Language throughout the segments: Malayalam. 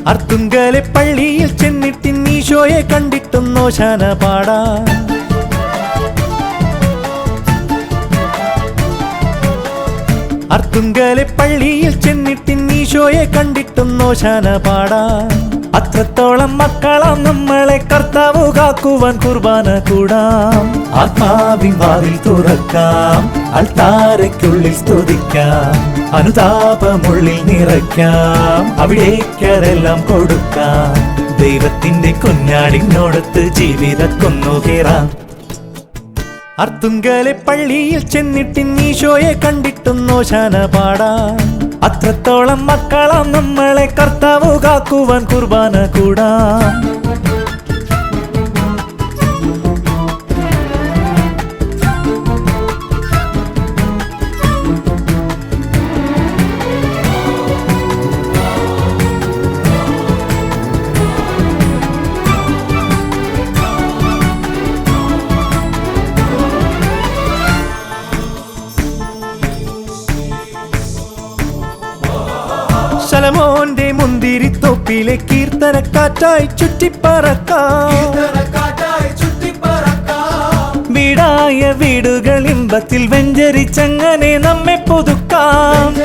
അർത്തുങ്കലെ പള്ളിയിൽ ചെന്നിട്ട് ഈശോയെ കണ്ടിട്ടും നോശാന പാടാ. അർത്തുങ്കലെ പള്ളിയിൽ ചെന്നിട്ട് ഈശോയെ കണ്ടിട്ടും നോശാന പാടാ. അത്രത്തോളം മക്കളാം നമ്മളെ കർത്താവ് കാക്കുവാൻ കുർബാന കൂടാം. ആത്മാവിൻ വാതിൽ തുറക്കാം, അൾത്താരയ്ക്കുള്ളിൽ സ്തുതിക്കാം, അനുതാപമുള്ളിൽ നിറയ്ക്കാം, അവിടേക്കതെല്ലാം കൊടുക്കാം. ദൈവത്തിന്റെ കുഞ്ഞാടിനോടത്ത് ജീവിതക്കൊന്നുകേറാം. അർത്തുങ്കലെ പള്ളിയിൽ ചെന്നിട്ട് ഈശോയെ കണ്ടിട്ടും നോശാന പാടാ. അത്രത്തോളം മക്കളാം നമ്മളെ കർത്താവ് കാക്കുവാൻ കുർബാന കൂടാം. ശലോമോന്റെ മുന്തിരിത്തോപ്പിലെ കീർത്തനക്കാറ്റായി ചുറ്റിപ്പറക്കാം. വീടായ വീടുകൾ ഇമ്പത്തിൽ വെഞ്ചരിച്ചങ്ങനെ നമ്മെ പുതുക്കാം.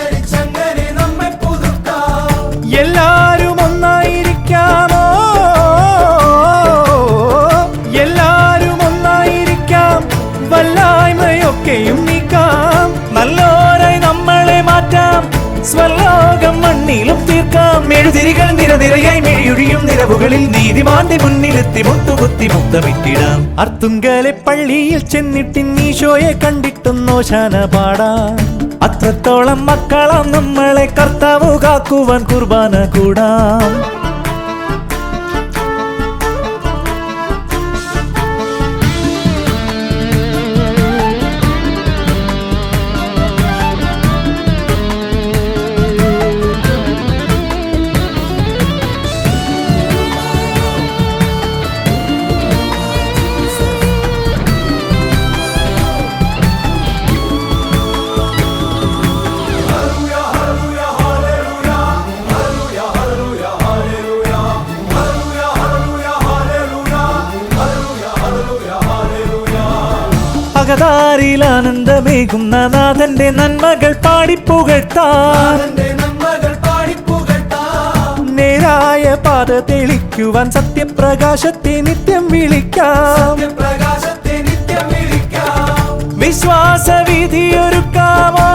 എല്ലാരും ഒന്നായിരിക്കാമോ, എല്ലാരും ഒന്നായിരിക്കാം, വല്ലായ്മയൊക്കെയും നീക്കാം, നല്ലോരായി നമ്മളെ മാറ്റാം, സ്വലോകം മണ്ണിലും തീർക്കാം. മെഴുതിരികൾ നിരനിരയായി മെഴിയൊഴിയും നിരവുകളിൽ നീതിമാന്റെ മുന്നിലെത്തി മുട്ടുകുത്തി മുത്തമിട്ടിടാം. അർത്തുങ്കലെ പള്ളിയിൽ ചെന്നിട്ട് ഈശോയെ കണ്ടിട്ടും നോശാന പാടാ. അത്രത്തോളം മക്കളാം നമ്മളെ കർത്താവ് കാക്കുവാൻ കുർബാന കൂടാം. അകതാരിൽ ആനന്ദമേകുന്ന നാഥന്റെ നന്മകൾ പാടിപ്പുകഴ്ത്താം. നേരായ പാത തെളിക്കുവാൻ സത്യപ്രകാശത്തെ നിത്യം വിളിക്കാം. വിശ്വാസവിധിയൊരുക്കാമോ,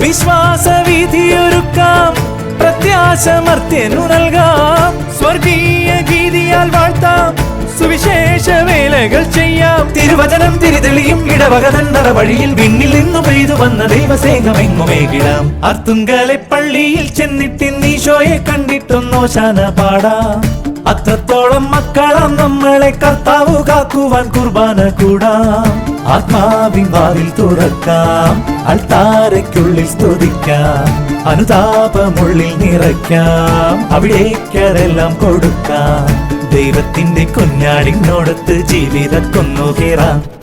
വിശ്വാസവിധിയൊരുക്കാം, പ്രത്യാശമർത്യനു നൽകാം. സ്വർഗീയ ഗീതിയാൽ വാഴ്ത്താം, സുവിശേഷ വേലകൾ ചെയ്യാം. തിരുവചനം തിരിതെളിയും ഇടവകതൻ നടവഴിയിൽ വിണ്ണിൽ നിന്നു പെയ്തു വന്ന ദൈവസേനമെങ്ങുമേകിടാം. അർത്തുങ്കലെ പള്ളിയിൽ ചെന്നിട്ട് ഈശോയെ കണ്ടിട്ടും നോശാന പാടാം. അത്രത്തോളം മക്കളാം നമ്മളെ കർത്താവ് കാക്കുവാൻ കുർബാന കൂടാം. ആത്മാവിൻ വാതിൽ തുറക്കാം, അൾത്താരയ്ക്കുള്ളിൽ സ്തുതിക്കാം, അനുതാപമുള്ളിൽ നിറയ്ക്കാം, അവിടേക്കതെല്ലാം കൊടുക്കാം. ദൈവത്തിന്റെ കുഞ്ഞാടിനോടത്ത് ജീവിതക്കൊന്നുകേറാം.